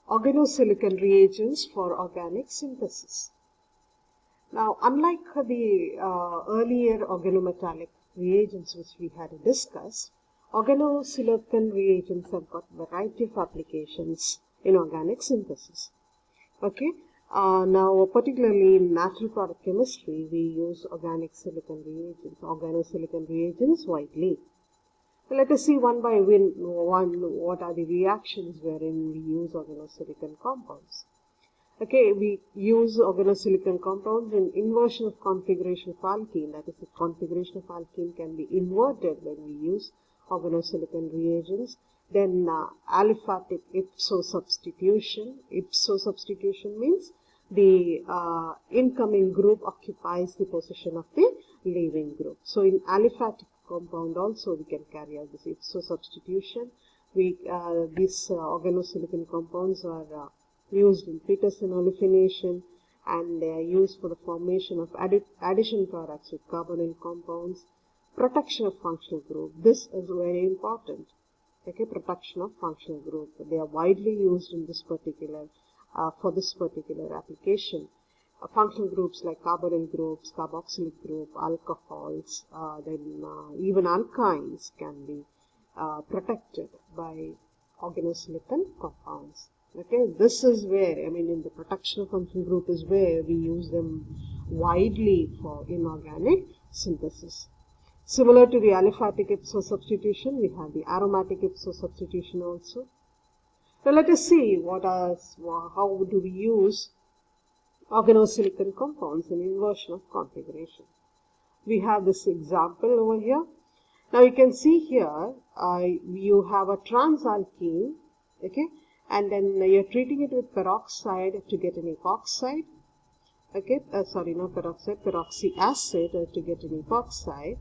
organosilicon reagents for organic synthesis. Now, unlike the earlier organometallic reagents which we had discussed, organosilicon reagents have got a variety of applications in organic synthesis. Okay. Now, particularly in natural product chemistry, we use organosilicon reagents widely. Let us see one by one what are the reactions wherein we use organosilicon compounds. Okay, we use organosilicon compounds in inversion of configuration of alkene. That is, the configuration of alkene can be inverted when we use organosilicon reagents. Then aliphatic Ipso substitution. Ipso substitution means the incoming group occupies the position of the leaving group. So in aliphatic compound also we can carry out this Ipso substitution. These organosilicon compounds are used in Peterson olefination, and they are used for the formation of addition products with carbonyl compounds. Protection of functional group. This is very important. Okay, protection of functional group. They are widely used in this particular for this particular application. Functional groups like carbonyl groups, carboxylic group, alcohols, even alkynes can be protected by organosilicon compounds. Okay, this is where, in the protection of functional group is where we use them widely for inorganic synthesis. Similar to the aliphatic Ipso substitution, we have the aromatic Ipso substitution also. Now let us see how do we use organosilicon compounds in inversion of configuration. We have this example over here. Now you can see here, you have a transalkene, okay, and then you're treating it with peroxide to get an epoxide. Okay, sorry, not peroxide, peroxy acid to get an epoxide.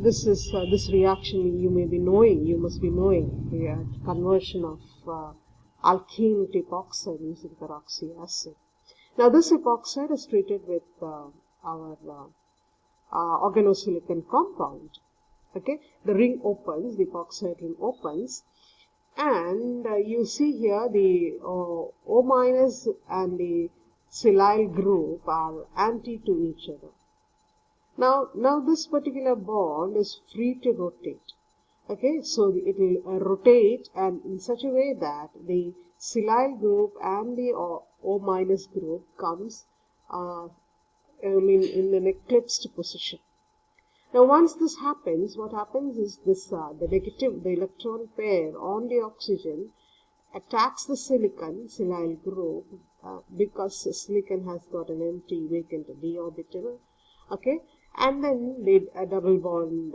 This reaction you must be knowing, the conversion of alkene to epoxide using peroxy acid. Now this epoxide is treated with our organosilicon compound. Okay, the ring opens, the epoxide ring opens, and you see here the O minus and the silyl group are anti to each other. Now this particular bond is free to rotate. Okay, so it will rotate and in such a way that the silyl group and the O minus group comes in an eclipsed position. Now once this happens, what happens is the electron pair on the oxygen attacks the silyl group because silicon has got an empty vacant d orbital. Okay, and then a double bond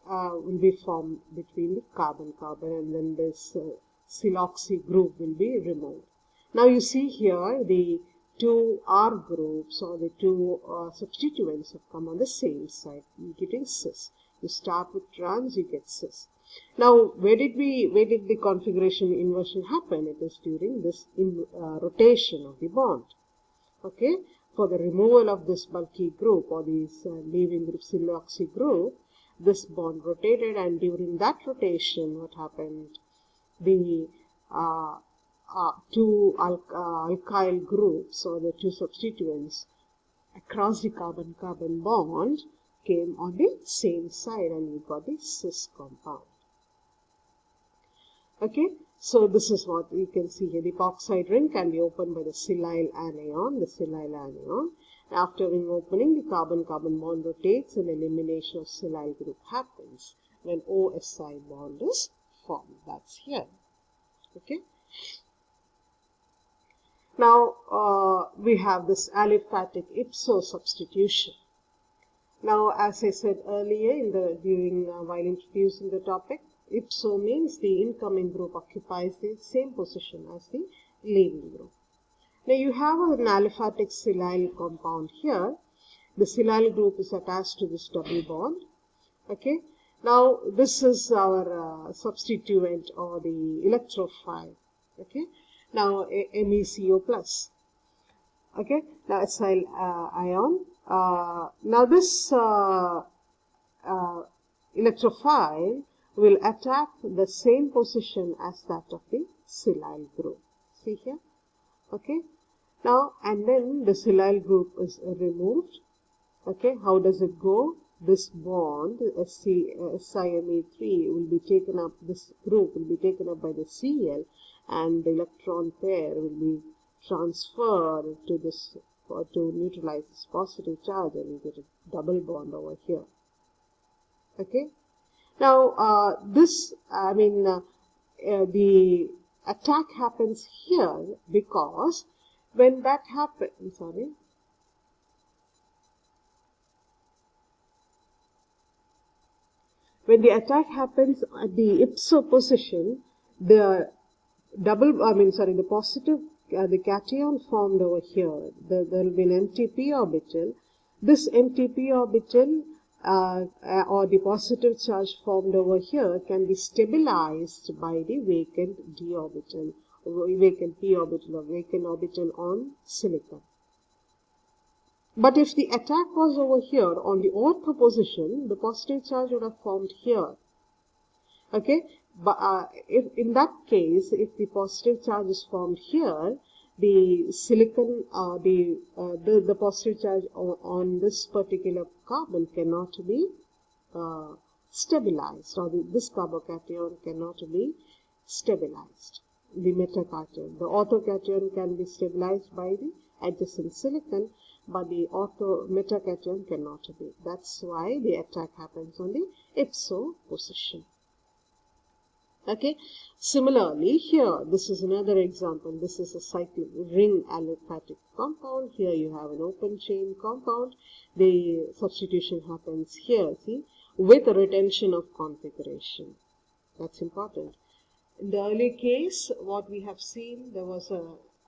will be formed between the carbon-carbon, and then this siloxy group will be removed. Now you see here the two R groups or the two substituents have come on the same side. You're getting cis. You start with trans, you get cis. Now where did the configuration inversion happen? It is during this rotation of the bond. Okay, for the removal of this bulky group or this leaving group siloxy group, this bond rotated, and during that rotation what happened? The two alkyl groups or the two substituents across the carbon-carbon bond came on the same side, and we got the cis compound. Okay, so this is what you can see here. The epoxide ring can be opened by the silyl anion. After ring opening, the carbon-carbon bond rotates and elimination of silyl group happens when OSI bond is formed. That's here. Okay. Now we have this aliphatic Ipso substitution. Now, as I said earlier while introducing the topic, Ipso means the incoming group occupies the same position as the leaving group. Now you have an aliphatic silyl compound here. The silyl group is attached to this double bond. Okay. Now this is our substituent or the electrophile. Okay. Now MECO plus. Okay. Now acyl ion. Now this electrophile will attack the same position as that of the silyl group. see here. Okay, now and then the silyl group is removed. Okay, how does it go? This bond SiMe3 will be taken up, this group will be taken up by the Cl, and the electron pair will be transferred to this to neutralize this positive charge, and you get a double bond over here. Okay, now the attack happens here because when that happens, when the attack happens at the Ipso position, the the positive, the cation formed over here, there will be an empty p orbital. This empty p orbital or the positive charge formed over here can be stabilized by the vacant d orbital, vacant p orbital or vacant orbital on silicon. But if the attack was over here on the ortho position, the positive charge would have formed here. Okay, but if in that case, if the positive charge is formed here, the silicon, the positive charge on this particular carbon cannot be stabilized, or this carbocation cannot be stabilized. The metacation, the orthocation can be stabilized by the adjacent silicon, but the metacation cannot be. That's why the attack happens on the Ipso position. Okay. Similarly, here, this is another example. This is a cyclic ring aliphatic compound. Here you have an open chain compound. The substitution happens here, see, with a retention of configuration. That's important. In the early case, what we have seen, there was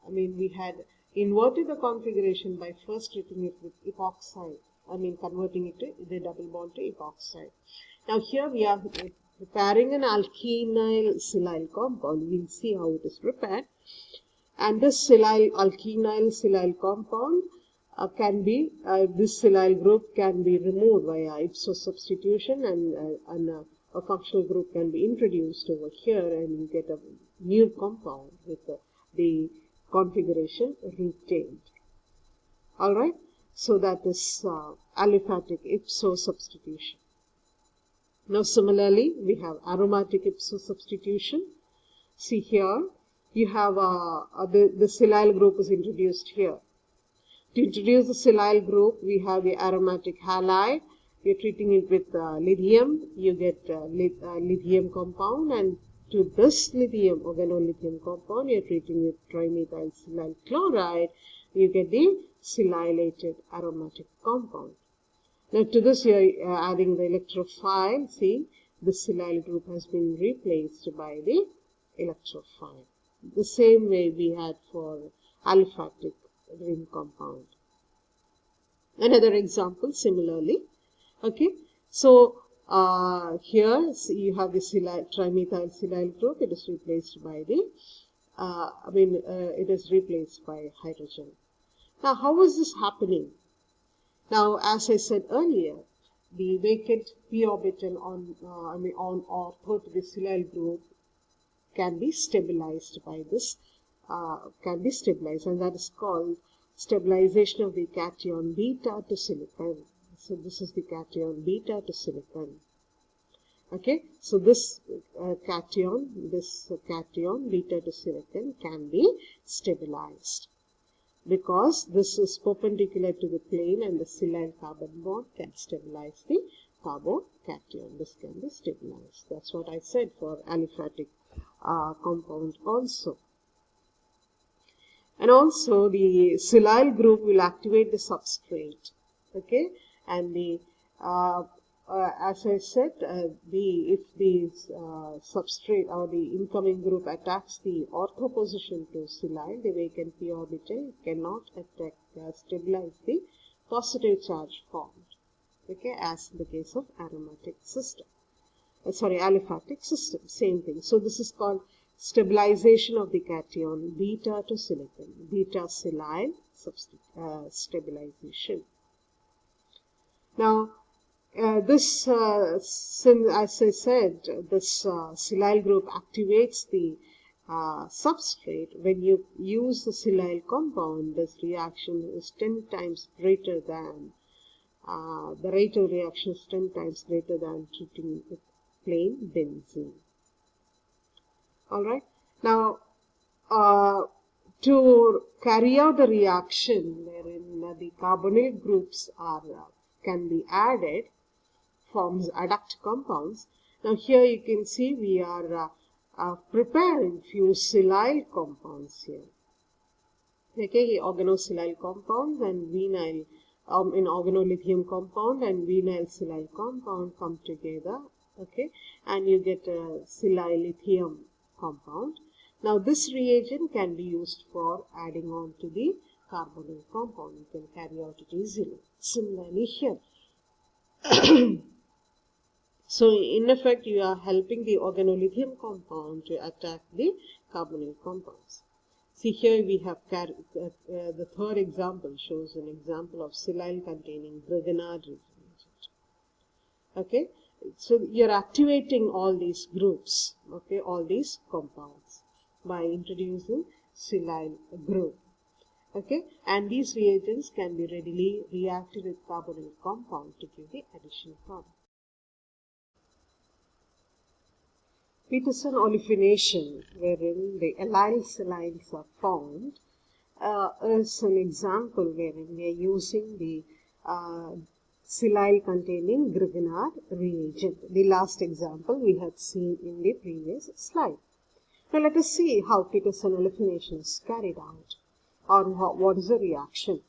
we had inverted the configuration by first treating it with epoxide. Converting it to the double bond to epoxide. Now here we are preparing an alkynyl silyl compound. We'll see how it is prepared. And this alkynyl silyl compound this silyl group can be removed via Ipso substitution, and a functional group can be introduced over here, and you get a new compound with the configuration retained. Alright, so that is aliphatic Ipso substitution. Now similarly, we have aromatic Ipso substitution. See here, you have the silyl group is introduced here. To introduce the silyl group, we have the aromatic halide. You're treating it with lithium, you get lithium compound, and to this lithium, organolithium compound, you're treating with trimethyl silyl chloride, you get the silylated aromatic compound. Now to this you're adding the electrophile. See, the silyl group has been replaced by the electrophile. The same way we had for aliphatic ring compound. Another example similarly. Okay, so here you have the trimethyl silyl group. It is replaced by the it is replaced by hydrogen. Now how is this happening? Now, as I said earlier, the vacant p orbital on ortho to the silyl group can be stabilized by this, and that is called stabilization of the cation beta to silicon. So this is the cation beta to silicon. Okay, so this cation beta to silicon can be stabilized, because this is perpendicular to the plane and the silyl carbon bond can stabilize the carbocation. This can be stabilized. That's what I said for aliphatic compound also. And also the silyl group will activate the substrate. Okay, and the as I said, if the substrate or the incoming group attacks the ortho position to silyl, the vacant p orbital cannot stabilize the positive charge formed. Okay, as in the case of aromatic system. Aliphatic system, same thing. So this is called stabilization of the cation beta to silicon, beta silyl stabilization. Now, as I said, this silyl group activates the substrate, when you use the silyl compound, this reaction is 10 times greater than, the rate of reaction is 10 times greater than treating with plain benzene. Alright, now to carry out the reaction wherein the carbonyl groups can be added, forms adduct compounds. Now here you can see we are preparing few silyl compounds here. Okay, organosilyl compounds and vinyl, in organolithium compound and vinyl silyl compound come together. Okay, and you get a silylithium compound. Now this reagent can be used for adding on to the carbonyl compound. You can carry out it easily. Similarly here. So in effect you are helping the organolithium compound to attack the carbonyl compounds. See here we have the third example shows an example of silyl containing Grignard reagent. Okay, so you are activating all these groups, okay, all these compounds by introducing silyl group. Okay, and these reagents can be readily reacted with carbonyl compound to give the additional carbon. Peterson olefination, wherein the allyl silanes are formed, is an example wherein we are using the silyl containing Grignard reagent. The last example we had seen in the previous slide. Now let us see how Peterson olefination is carried out, or what is the reaction.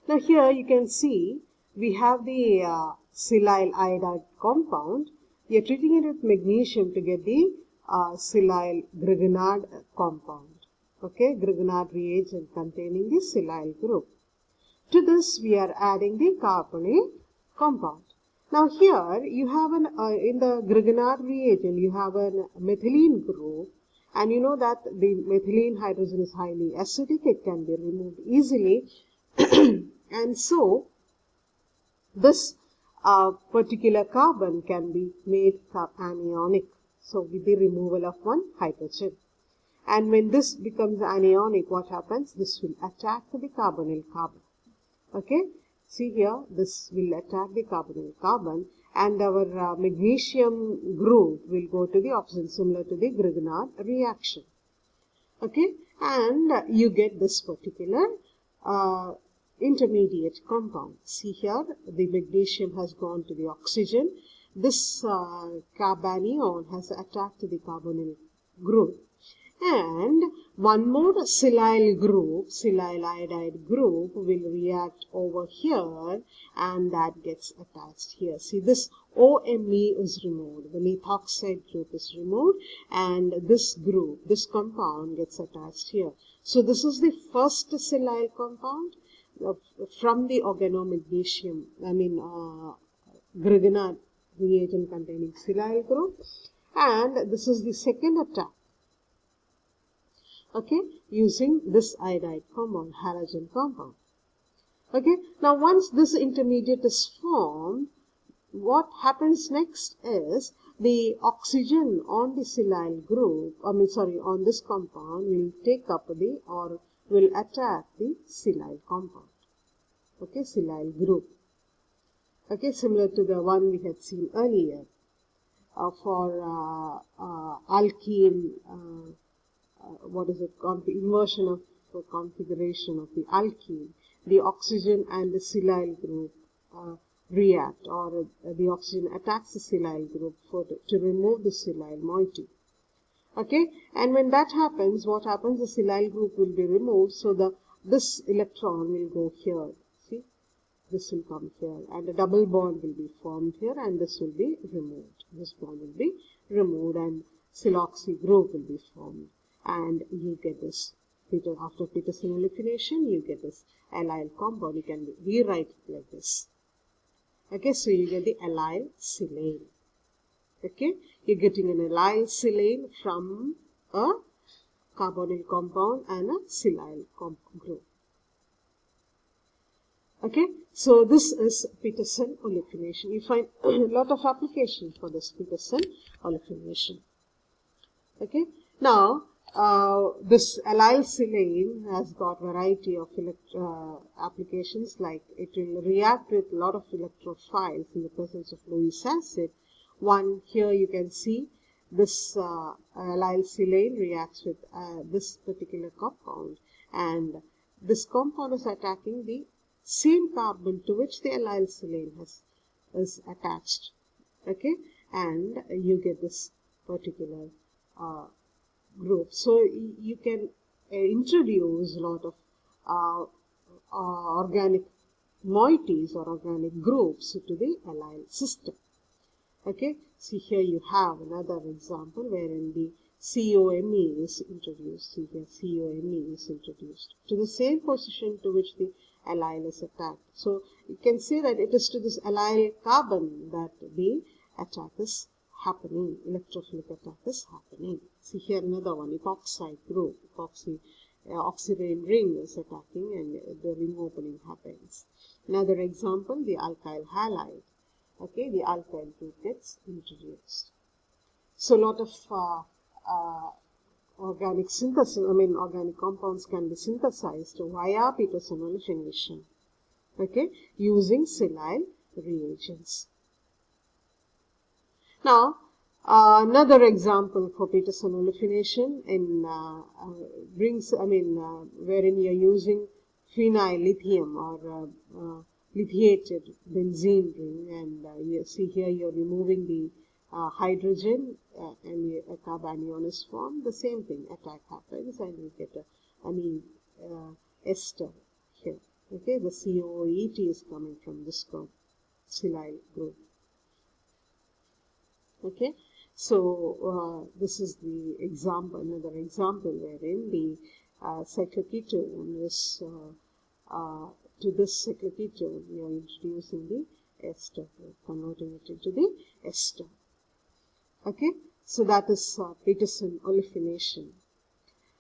Now here you can see we have the silyl iodide compound. We are treating it with magnesium to get the silyl Grignard compound. Okay, Grignard reagent containing the silyl group. To this we are adding the carbonyl compound. Now here you have in the Grignard reagent you have a methylene group, and you know that the methylene hydrogen is highly acidic. It can be removed easily and so this particular carbon can be made anionic, so with the removal of one hydrogen. And when this becomes anionic, what happens? This will attack the carbonyl carbon. Okay, see here, this will attack the carbonyl carbon, and our magnesium group will go to the oxygen, similar to the Grignard reaction. Okay, and you get this particular intermediate compound. See here, the magnesium has gone to the oxygen. This carbanion has attacked the carbonyl group. And one more silyl group, silyl iodide group, will react over here and that gets attached here. See, this OMe is removed, the methoxide group is removed, and this group, this compound gets attached here. So this is the first silyl compound from the organomagnesium, Grignard reagent containing silyl group, and this is the second attack. Okay, using this iodide compound, halogen compound. Okay, now once this intermediate is formed, what happens next is the oxygen on the silyl group, on this compound will take up will attack the silyl compound. Okay, silyl group. Okay, similar to the one we had seen earlier for alkene. Inversion of configuration of the alkene, the oxygen and the silyl group react, or the oxygen attacks the silyl group to remove the silyl moiety. Okay, and when that happens, what happens? The silyl group will be removed, so this electron will go here. See, this will come here, and a double bond will be formed here, and this will be removed. This bond will be removed, and siloxy group will be formed. And you get this, after Peterson olefination, you get this allyl compound. You can rewrite it like this. Okay, so you get the allyl silane. Okay, you're getting an allyl silane from a carbonyl compound and a silyl group. Okay, so this is Peterson olefination. You find a lot of applications for this Peterson olefination. Okay, now this allyl silane has got variety of applications, like it will react with a lot of electrophiles in the presence of Lewis acid. One here you can see this allyl silane reacts with this particular compound, and this compound is attacking the same carbon to which the allyl silane is attached. Okay, and you get this particular group. So you can introduce a lot of organic moieties or organic groups to the allyl system. Okay, see here you have another example wherein the COMe is introduced. See here, COMe is introduced to the same position to which the allyl is attacked. So you can say that it is to this allyl carbon that the attack is happening, electrophilic attack is happening. See here another one, epoxide group, oxidane ring is attacking and the ring opening happens. Another example, the alkyl halide. Okay, the alkyl group gets introduced. So a lot of organic synthesis, organic compounds can be synthesized via Peterson olefination. Okay, using Silyl reagents. Now, another example for Peterson olefination in wherein you are using phenyl lithium or lithiated benzene ring, and you see here you are removing the hydrogen and a carbanion is formed. The same thing, attack happens, and you get a ester here. Okay, the COET is coming from this group, Silyl group. Okay, so this is the example, another example wherein the cycloketone is to this cycloketone we are introducing the ester, converting it into the ester. Okay, so that is Peterson olefination.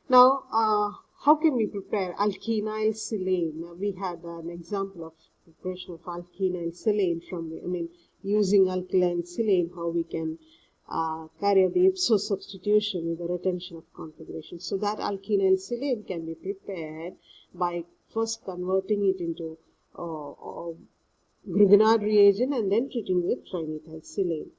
Now, how can we prepare alkynyl silane? Now, we had an example of preparation of alkynyl silane from using alkynyl silane, how we can carry out the Ipso substitution with the retention of configuration. So that alkynyl silane can be prepared by first converting it into Grignard reagent and then treating with trimethyl silane,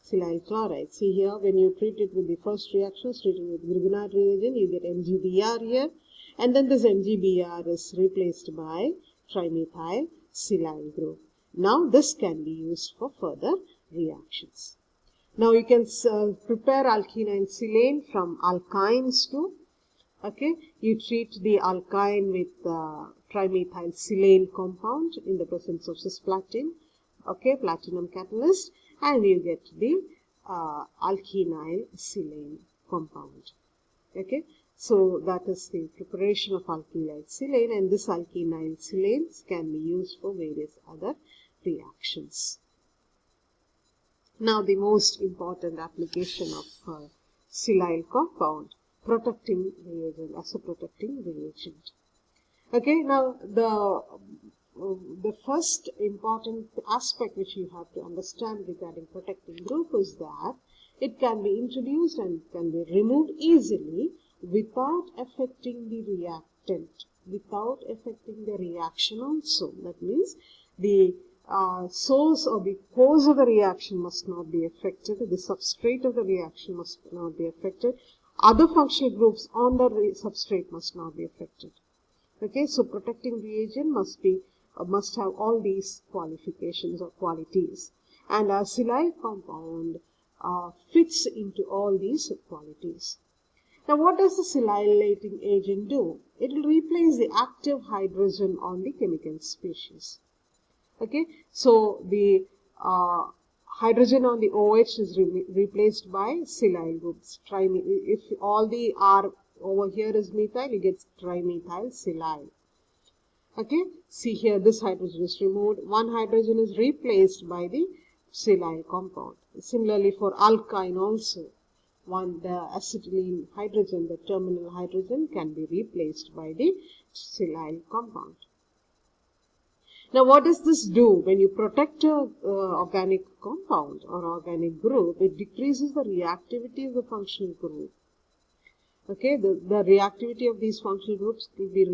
silyl chloride. See here, when you treat it with the first reaction, treating with Grignard reagent, you get MgBr here, and then this MgBr is replaced by trimethyl silyl group. Now this can be used for further reactions. Now you can prepare alkynyl silane from alkynes too. Okay, you treat the alkyne with trimethyl silane compound in the presence of cisplatin, okay, platinum catalyst, and you get the alkynyl silane compound. Okay, so that is the preparation of alkynyl silane, and this alkynyl silane can be used for various other reactions. Now the most important application of silyl compound, protecting reagent, as a protecting reagent. Okay, now the first important aspect which you have to understand regarding protecting group is that it can be introduced and can be removed easily without affecting the reactant, without affecting the reaction also. That means the source or the cause of the reaction must not be affected, the substrate of the reaction must not be affected, other functional groups on the substrate must not be affected. Okay, so protecting reagent must have all these qualifications or qualities, and a silyl compound fits into all these qualities. Now, what does the silylating agent do? It will replace the active hydrogen on the chemical species. Okay, so the hydrogen on the OH is replaced by silyl groups. If all the R over here is methyl, you get trimethyl silyl. Okay, see here this hydrogen is removed. One hydrogen is replaced by the silyl compound. Similarly for alkyne also, the acetylene hydrogen, the terminal hydrogen, can be replaced by the silyl compound. Now, what does this do? When you protect an organic compound or organic group, it decreases the reactivity of the functional group. Okay, the reactivity of these functional groups will be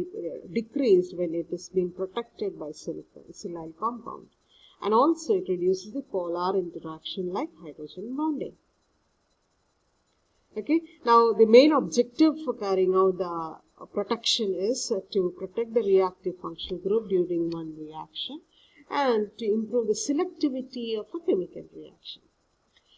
decreased when it is being protected by silyl compound. And also it reduces the polar interaction like hydrogen bonding. Okay, now the main objective for carrying out the protection is to protect the reactive functional group during one reaction and to improve the selectivity of a chemical reaction.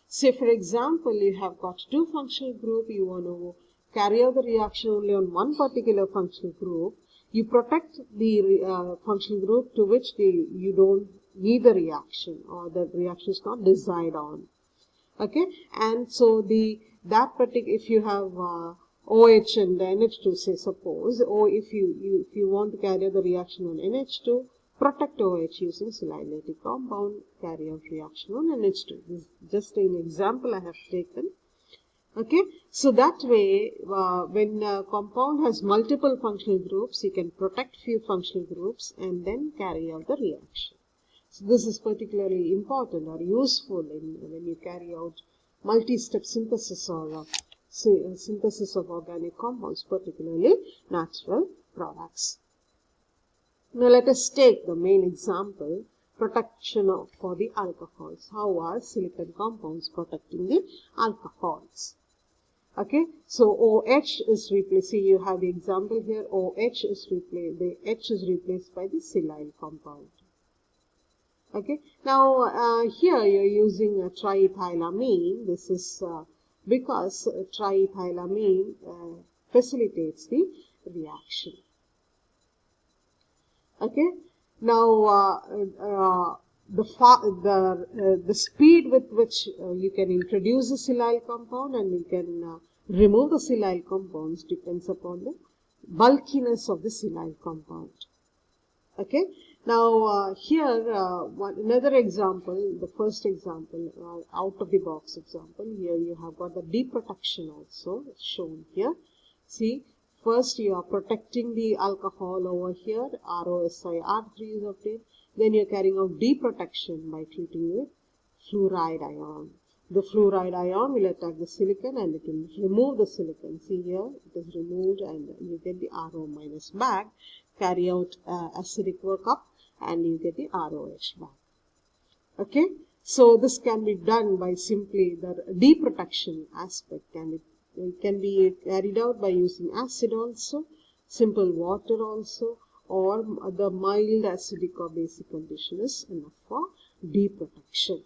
Say, for example, you have got two functional groups, you want to carry out the reaction only on one particular functional group. You protect the functional group to which you don't need the reaction or the reaction is not desired on. Okay, and so if you have OH and NH2, say suppose, or if you want to carry out the reaction on NH2, protect OH using silylating compound, carry out reaction on NH2. This is just an example I have taken. Okay, so that way, when a compound has multiple functional groups, you can protect few functional groups and then carry out the reaction. So this is particularly important or useful when you carry out multi-step synthesis or synthesis of organic compounds, particularly natural products. Now let us take the main example, protection for the alcohols. How are silicon compounds protecting the alcohols? Okay, so OH is replaced. See, you have the example here. OH is replaced. The H is replaced by the silyl compound. Okay, now here you're using a triethylamine. This is because triethylamine facilitates the reaction. Okay, now the speed with which you can introduce a silyl compound and you can remove the silyl compounds depends upon the bulkiness of the silyl compound. Okay, now here another example, the first example, out of the box example. Here you have got the deprotection also shown here. See, first you are protecting the alcohol over here, ROSI-R3 is obtained. Then you are carrying out deprotection by treating with fluoride ion. The fluoride ion will attack the silicon and it will remove the silicon. See here, it is removed and you get the RO minus back. Carry out acidic workup and you get the ROH back. Okay, so this can be done by simply the deprotection aspect, and it can be carried out by using acid also, simple water also, or the mild acidic or basic condition is enough for deprotection.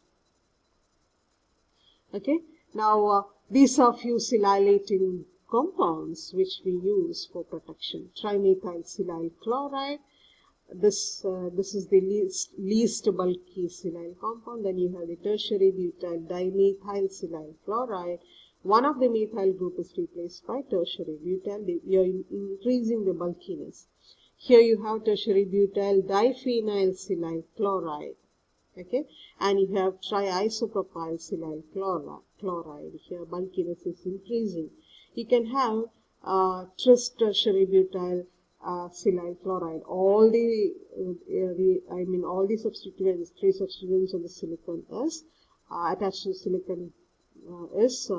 Okay, now these are few silylating compounds which we use for protection. Trimethyl silyl chloride. This is the least bulky silyl compound. Then you have the tertiary butyl dimethyl silyl chloride. One of the methyl group is replaced by tertiary butyl. You are increasing the bulkiness. Here you have tertiary butyl diphenyl silyl chloride. Okay, and you have triisopropyl silyl chloride. Here bulkiness is increasing. You can have tris tertiary butyl silyl chloride. All the substituents, three substituents of the silicon is attached to silicon is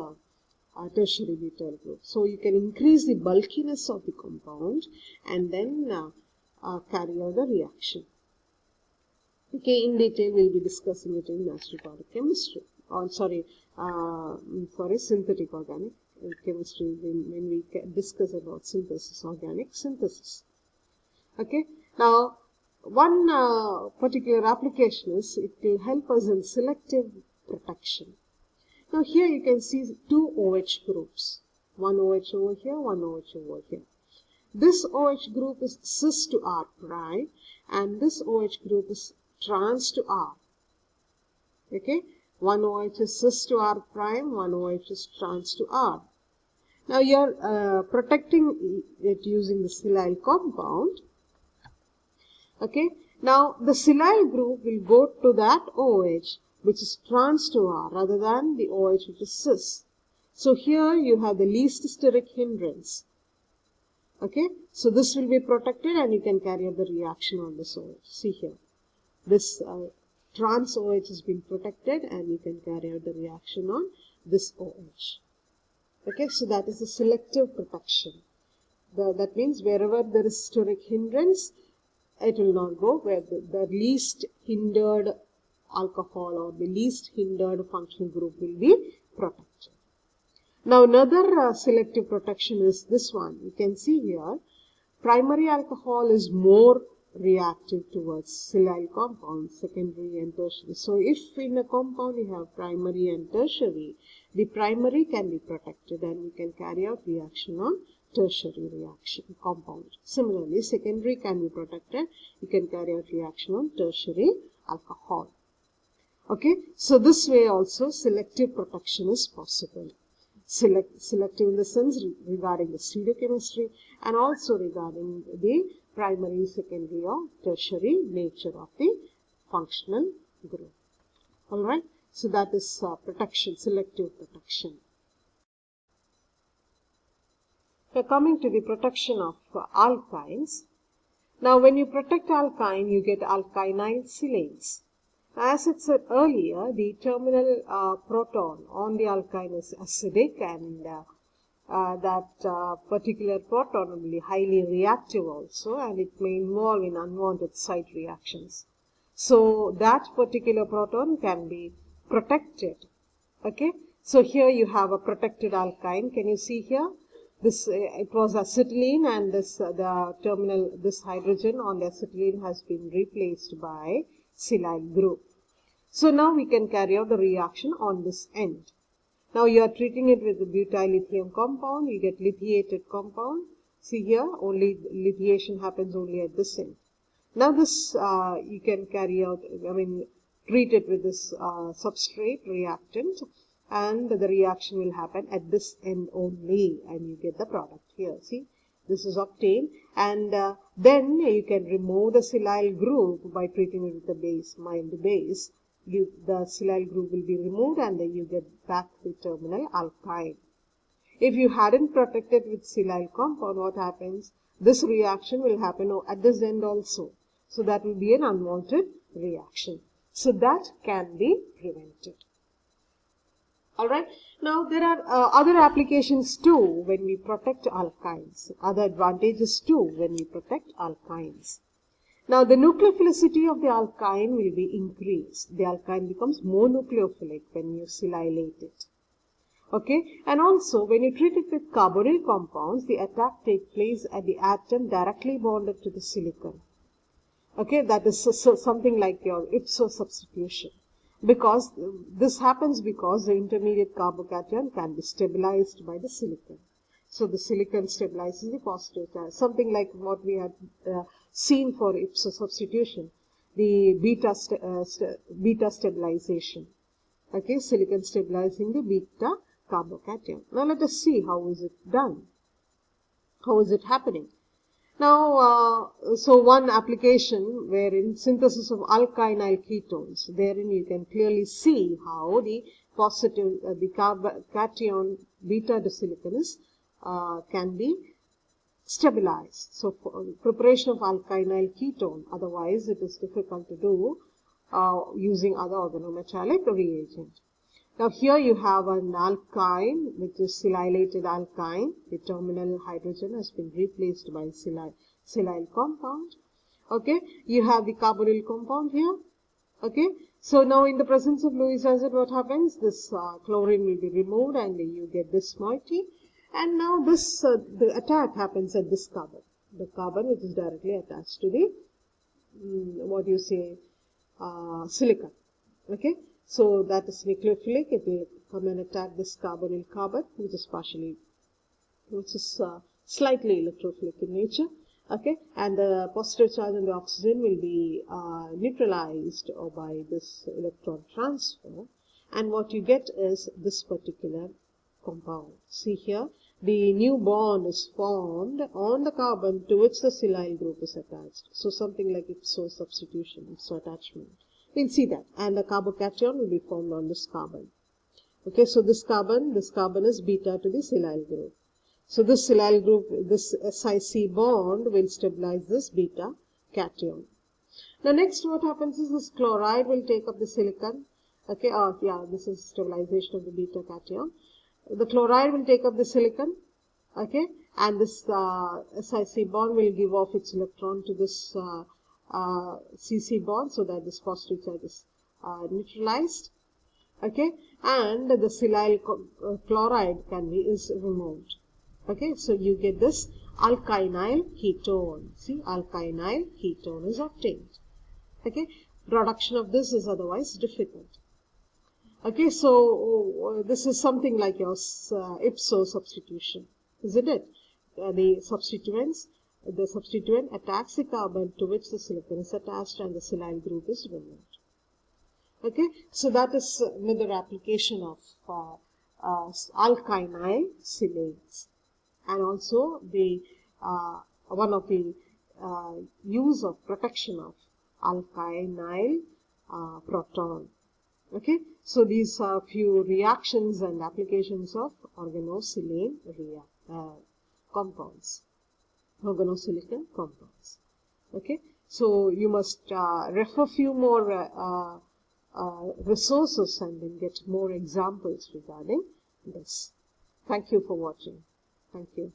tertiary butyl group. So you can increase the bulkiness of the compound and then carry out the reaction. Okay, in detail we'll be discussing it in natural product chemistry. Synthetic organic chemistry when we discuss about synthesis, organic synthesis. Okay, now one particular application is it will help us in selective protection. Now here you can see two OH groups, one OH over here, one OH over here. This OH group is cis to R prime and this OH group is trans to R. Okay, one OH is cis to R prime, one OH is trans to R. Now you are protecting it using the silyl compound. Okay, now the silyl group will go to that OH which is trans to R rather than the OH which is cis. So here you have the least steric hindrance. Okay, so this will be protected and you can carry out the reaction on this OH. See here, this trans OH has been protected and you can carry out the reaction on this OH. Okay, so that is a selective protection. That means wherever there is steric hindrance, it will not go. Where the least hindered alcohol or the least hindered functional group will be protected. Now another selective protection is this one. You can see here, primary alcohol is more reactive towards silane compounds, secondary and tertiary. So if in a compound you have primary and tertiary, the primary can be protected and we can carry out reaction on tertiary reaction compound. Similarly, secondary can be protected, you can carry out reaction on tertiary alcohol. Okay, so this way also selective protection is possible. Selective in the sense regarding the stereochemistry and also regarding the primary, secondary or tertiary nature of the functional group. Alright, so that is protection, selective protection. Now coming to the protection of alkynes. Now when you protect alkyne, you get alkynyl silanes. As it said earlier, the terminal proton on the alkyne is acidic and that particular proton will be highly reactive also, and it may involve in unwanted site reactions. So that particular proton can be protected. Okay, so here you have a protected alkyne. Can you see here? This it was acetylene, and this this hydrogen on the acetylene has been replaced by silyl group. So now we can carry out the reaction on this end. Now you are treating it with the butyl lithium compound, you get lithiated compound. See here, only lithiation happens only at this end. Now this you can carry out, treat it with this substrate reactant, and the reaction will happen at this end only, and you get the product here. See, this is obtained, and then you can remove the silyl group by treating it with the base, mild base. The silyl group will be removed, and then you get back the terminal alkyne. If you hadn't protected with silyl compound, what happens? This reaction will happen at this end also. So that will be an unwanted reaction. So that can be prevented. Alright. Now there are other applications too when we protect alkynes. Other advantages too when we protect alkynes. Now the nucleophilicity of the alkyne will be increased. The alkyne becomes more nucleophilic when you silylate it. Okay, and also when you treat it with carbonyl compounds, the attack takes place at the atom directly bonded to the silicon. Okay, that is something like your Ipso substitution. Because this happens because the intermediate carbocation can be stabilized by the silicon. So the silicon stabilizes the positive charge, something like what we had seen for Ipso substitution, the beta stabilization. Okay, silicon stabilizing the beta carbocation. Now let us see how is it done. How is it happening? Now, so one application wherein synthesis of alkynyl ketones, therein you can clearly see how the positive, the cation beta silicon is can be stabilized. So for preparation of alkynyl ketone, otherwise it is difficult to do using other organometallic reagent. Now here you have an alkyne, which is silylated alkyne. The terminal hydrogen has been replaced by silyl compound. Okay, you have the carbonyl compound here. Okay, so now in the presence of Lewis acid, what happens? This chlorine will be removed, and you get this moiety. And now this the attack happens at this carbon, the carbon which is directly attached to the silicon. Okay, so that is nucleophilic. It will come and attack this carbonyl carbon, which is slightly electrophilic in nature. Okay, and the positive charge on the oxygen will be neutralized by this electron transfer, and what you get is this particular compound. See here, the new bond is formed on the carbon to which the silyl group is attached. So something like Ipso substitution, Ipso attachment. We'll see that, and the carbocation will be formed on this carbon. Okay, so this carbon is beta to the silyl group. So this silyl group, this SiC bond will stabilize this beta cation. Now next what happens is this chloride will take up the silicon. Okay, this is stabilization of the beta cation. the chloride will take up the silicon, okay, and this SiC bond will give off its electron to this CC bond, so that this positive charge is neutralized, okay, and the silyl chloride is removed. Okay, so you get this alkynyl ketone. See, alkynyl ketone is obtained. Okay, production of this is otherwise difficult. Okay, so this is something like your Ipso substitution, isn't it? The substituent attacks the carbon to which the silicon is attached, and the silyl group is removed. Okay, so that is another application of alkynyl silanes, and also the one of the use of protection of alkynyl proton. Okay, so these are few reactions and applications of organosilane compounds, organosilicon compounds. Okay, so you must refer few more resources and then get more examples regarding this. Thank you for watching. Thank you.